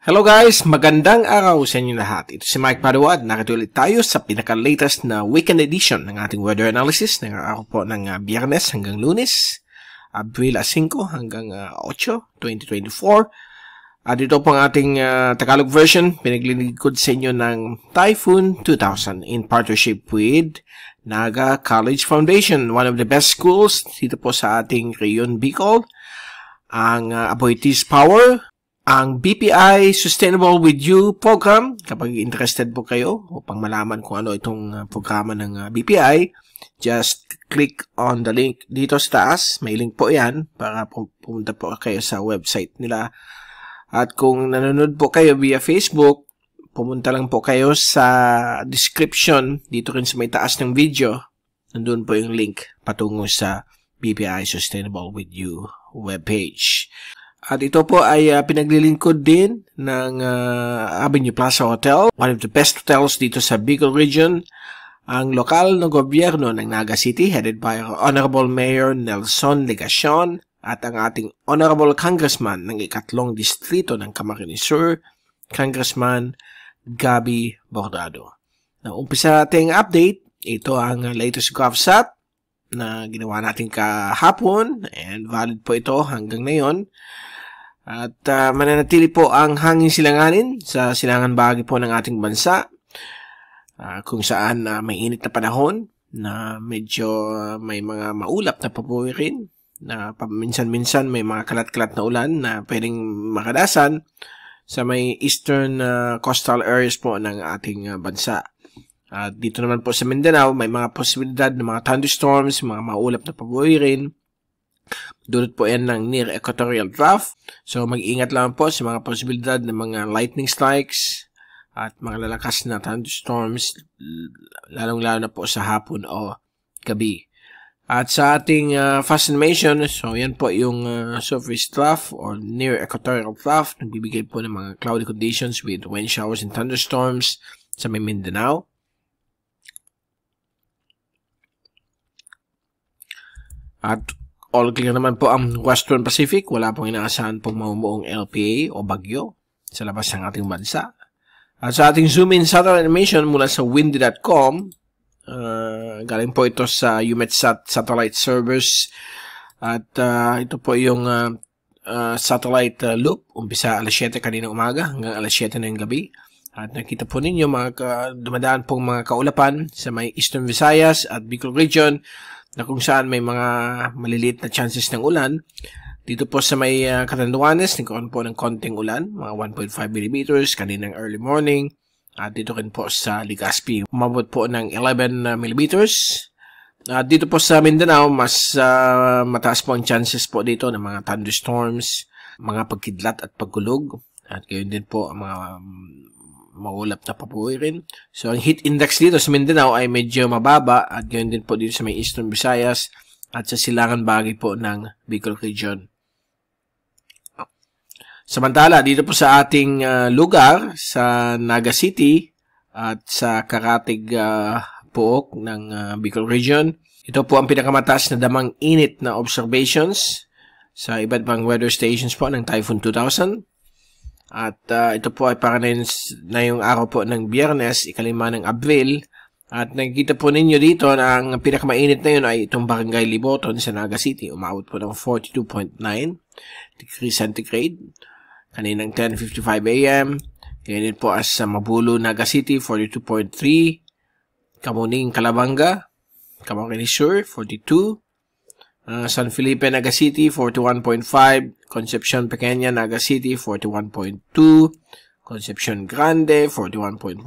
Hello guys! Magandang araw sa inyo lahat. Ito si Mike Paduad. Nakita ulit tayo sa pinaka-latest na weekend edition ng ating weather analysis ng araw po ng Biyernes hanggang Lunes, Abril 5 hanggang 8, 2024. At ito po ang ating Tagalog version. Pinaglilingkod sa inyo ng Typhoon 2000 in partnership with Naga College Foundation, one of the best schools dito po sa ating Reyon Bicol. Ang Aboitiz Power, ang BPI Sustainable With You program. Kapag interested po kayo upang malaman kung ano itong programa ng BPI, just click on the link dito sa taas. May link po yan para pumunta po kayo sa website nila. At kung nanonood po kayo via Facebook, pumunta lang po kayo sa description dito rin sa may taas ng video. Nandun po yung link patungo sa BPI Sustainable With You webpage. At ito po ay pinaglilingkod din ng Avenue Plaza Hotel, one of the best hotels dito sa Bicol Region. Ang lokal na gobyerno ng Naga City, headed by our Honorable Mayor Nelson Legacion, at ang ating Honorable Congressman ng ikatlong distrito ng Camarines Sur, Congressman Gabby Bordado. Umpisa nating update. Ito ang latest GovSat na ginawa natin kahapon, and valid po ito hanggang ngayon. At mananatili po ang hangin silanganin sa silangan bahagi po ng ating bansa, kung saan may init na panahon na medyo may mga maulap na pabuwi rin, na minsan-minsan may mga kalat-kalat na ulan na pwedeng makadasan sa may eastern coastal areas po ng ating bansa. At dito naman po sa Mindanao, may mga posibilidad ng mga thunderstorms, mga maulap na pabuwi rin. Dulot po yan ng near equatorial trough. So mag-ingat lang po sa mga posibilidad ng mga lightning strikes at mga lalakas na thunderstorms, lalong-lalo na po sa hapon o gabi. At sa ating fast animation, so yan po yung surface trough or near equatorial trough. Nagbibigay po ng mga cloudy conditions with wind showers and thunderstorms sa may Mindanao. At all clear naman po ang Western Pacific. Wala pong inaasahan pong mamumuong LPA o bagyo sa labas ng ating bansa. At sa ating zoom-in satellite animation mula sa windy.com, galing po ito sa UMETSAT satellite servers. At ito po yung satellite loop. Umpisa alas 7 kanina umaga hanggang alas 7 na yung gabi. At nakita po ninyo dumadaan pong mga kaulapan sa may Eastern Visayas at Bicol Region, na kung saan may mga maliliit na chances ng ulan. Dito po sa may Catanduanes, nagkaroon po ng konting ulan, mga 1.5 mm kaninang early morning. At dito rin po sa Legazpi, umabot po ng 11 mm. At dito po sa Mindanao, mas mataas po ang chances po dito ng mga thunderstorms, mga pagkidlat at pagkulog. At gayon din po ang mga maulap na papuwi rin. So, ang heat index dito sa Mindanao ay medyo mababa, at gayon din po dito sa may Eastern Visayas at sa silangan bahagi po ng Bicol Region. Samantala, dito po sa ating lugar sa Naga City at sa Karatig Pook ng Bicol Region, ito po ang pinakamataas na damang init na observations sa iba't ibang weather stations po ng Typhoon 2000. At ito po ay para na yung araw po ng Biyernes, 5 ng Abril. At nakikita po ninyo dito na ang pinakamainit na yun ay itong Barangay Liboton sa Naga City. Umabot po ng 42.9 degrees centigrade kaninang 10:55 a.m. Ganyan po as sa Mabulo, Naga City, 42.3. Kamuning, Calabanga, Camarines Sur, 42. San Felipe, Naga City, 41.5. Concepcion Pequeña, Naga City, 41.2. Concepcion Grande, 41.1.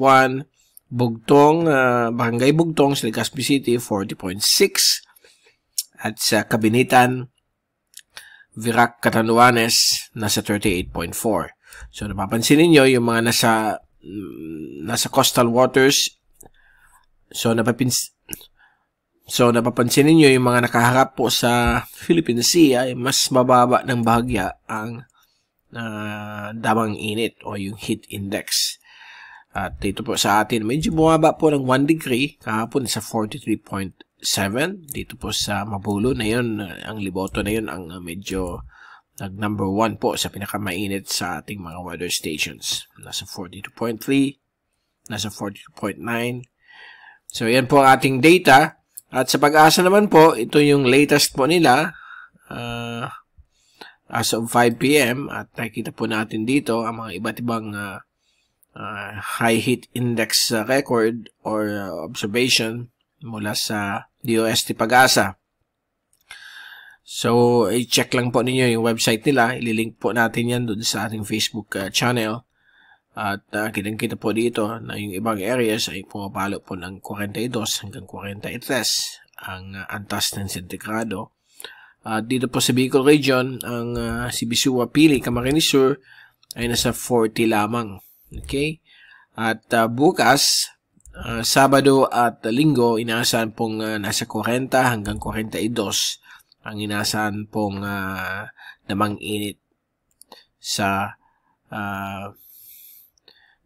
Bugtong, Barangay Bugtong sa Legazpi City, 40.6. At sa Kabinitan, Virac, Catanduanes, nasa 38.4. So, napapansin niyo yung mga nasa coastal waters. So, napapansin niyo yung mga nakaharap po sa Philippine Sea ay mas mababa ng bahagya ang damang init o yung heat index. At dito po sa atin, medyo bumaba po ng 1 degree kahapon sa 43.7. Dito po sa Mabulo na yun, ang Liboto na yun, ang medyo Nag-number 1 po sa pinakamainit sa ating mga weather stations. Nasa 42.3, nasa 42.9. So, yan po ang ating data. At sa Pag-asa naman po, ito yung latest po nila as of 5 p.m. At nakikita po natin dito ang mga iba't ibang high heat index record or observation mula sa DOST Pag-asa. So, i-check lang po ninyo yung website nila. Ililink po natin yan doon sa ating Facebook channel. At kitang-kita po dito na yung ibang areas ay pumapalo po ng 42 hanggang 43 ang antas ng sentigrado. Dito po sa Bicol Region, ang Sibusiwa, Pili, Camarines Sur ay nasa 40 lamang. Okay? At bukas, Sabado at Linggo, inaasahan pong nasa 40 hanggang 42 ang inaasahan pong namang init sa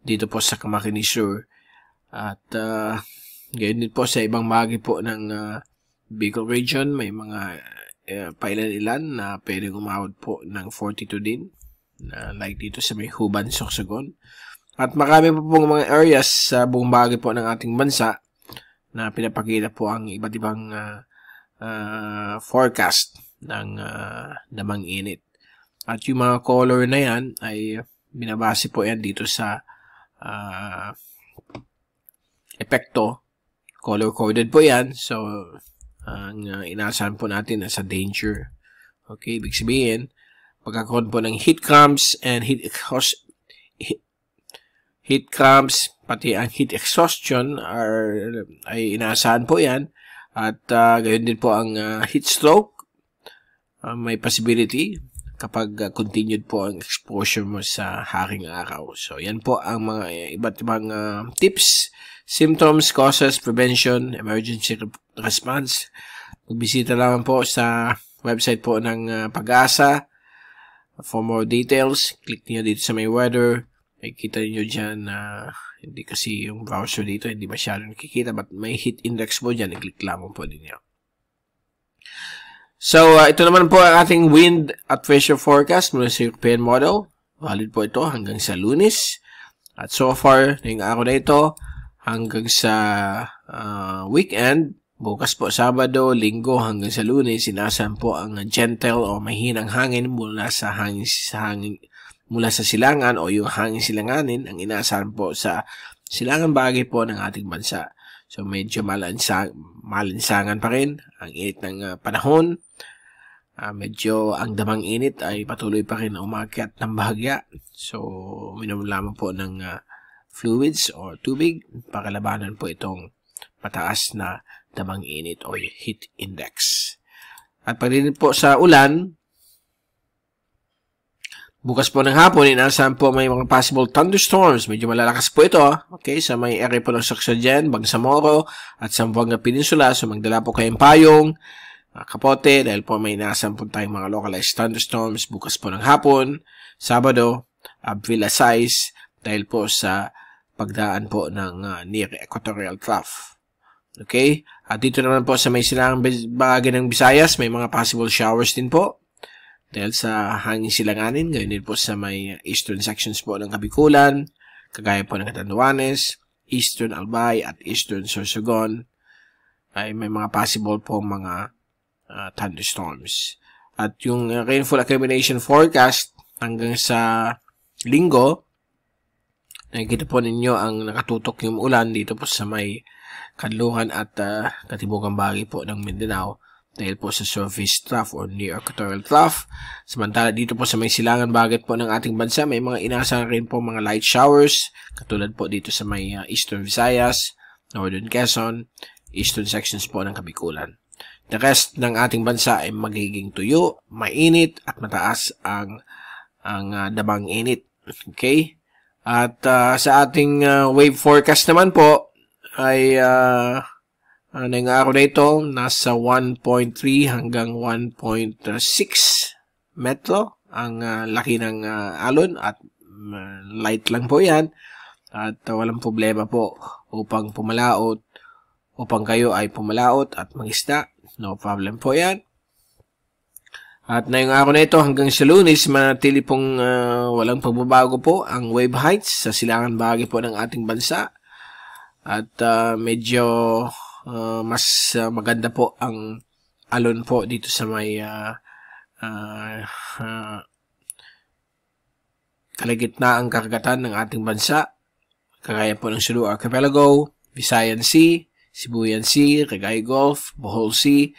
dito po sa Camarines Sur. At gayon din po sa ibang bahagi po ng Bicol Region, may mga pailan-ilan na pwedeng umabot po ng 42 din, like dito sa may Huban, Sorsogon. At marami po pong mga areas sa buong bahagi po ng ating bansa na pinapakita po ang iba't ibang forecast ng namang init. At yung mga color na yan ay binabase po yan dito sa epekto. Color-coded po yan. So, ang inaasahan po natin sa danger. Okay, ibig sabihin, pagkakaroon po ng heat cramps and heat cramps, pati ang heat exhaustion ay inaasahan po yan. At gayon din po ang heat stroke. May possibility kapag continued po ang exposure mo sa haring araw. So, yan po ang mga iba't ibang tips, symptoms, causes, prevention, emergency response. Magbisita lang po sa website po ng Pag-asa. For more details, click niyo dito sa may weather. Makikita niyo dyan hindi kasi yung browser dito, hindi masyadong nakikita, but may heat index po dyan. I-click lamang po ninyo. So, ito naman po ang ating wind at pressure forecast mula sa European model. Valid po ito hanggang sa Lunes. At so far, ngayong araw na ito, hanggang sa weekend, bukas po Sabado, Linggo hanggang sa Lunes, inaasahan po ang gentle o mahinang hangin mula sa silangan o yung hangin silanganin ang inaasahan po sa silangan bagay po ng ating bansa. So, medyo malinsangan pa rin ang init ng panahon. Medyo ang damang init ay patuloy pa rin na umakyat ng bahagya. So, minom lamang po ng fluids o tubig para labanan po itong mataas na damang init o heat index. At pagdating po sa ulan, bukas po ng hapon, inaasahan po may mga possible thunderstorms. Medyo malalakas po ito. Okay, sa may area po ng Sorsogon, Bangsamoro, at Zamboanga Peninsula. So, magdala po kayong payong, kapote, dahil po may inaasahan po tayong mga localized thunderstorms bukas po ng hapon. Sabado, Villa size, dahil po sa pagdaan po ng near equatorial trough. Okay, at dito naman po sa may silangang bahagi ng Visayas, may mga possible showers din po. Dahil sa hangin silanganin, gayon din po sa may eastern sections po ng Kabikulan, kagaya po ng Catanduanes, eastern Albay at eastern Sorsogon, ay may mga possible po mga thunderstorms. At yung rainfall accumulation forecast hanggang sa Linggo, nakikita po ninyo ang nakatutok yung ulan dito po sa may Kanluran at katimugang bahagi po ng Mindanao, dahil po sa surface trough or near equatorial trough. Samantala dito po sa may silangan bahagi po ng ating bansa, may mga inaasahan rin po mga light showers, katulad po dito sa may eastern Visayas, northern Quezon, eastern sections po ng Kabikulan. The rest ng ating bansa ay magiging tuyo, mainit at mataas ang damang init. Okay? At sa ating wave forecast naman po ay ngayong araw na ito, nasa 1.3 hanggang 1.6 metro ang laki ng alon at light lang po yan. At walang problema po upang kayo ay pumalaot at mangisda. No problem po yan. At ngayong araw na ito hanggang sa Lunes, manatili pong walang pagbabago po ang wave heights sa silangan bahagi po ng ating bansa. At medyo mas maganda po ang alon po dito sa may kalagitnaang karagatan ng ating bansa. Kagaya po ng Sulu Archipelago, Visayan Sea, Sibuyan Sea, Cagayan Gulf, Bohol Sea,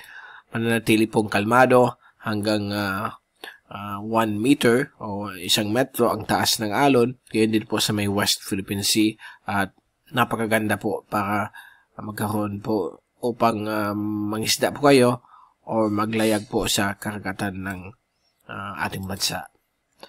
mananatili pong kalmado hanggang 1 meter o 1 metro ang taas ng alon. Gayon din po sa may West Philippine Sea at napakaganda po para magkaroon po upang mangisda po kayo o maglayag po sa karagatan ng ating bansa.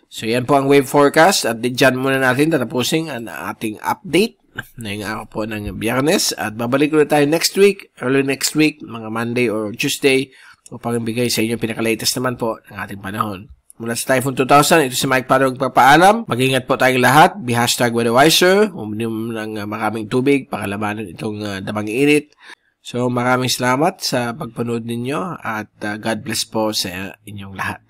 So yan po ang wave forecast at dyan muna natin tatapusin ang ating update ngayong araw po ng Biyernes at babalik ulit tayo next week, early next week, mga Monday or Tuesday upang ibigay sa inyo pinaka-latest naman po ng ating panahon. Mula sa Typhoon 2000, ito si Mike Pardo magpapaalam. Mag-ingat po tayong lahat. Be #weatherwiser. Uminom ng maraming tubig para labanan itong damang init. So maraming salamat sa pagpanood ninyo at God bless po sa inyong lahat.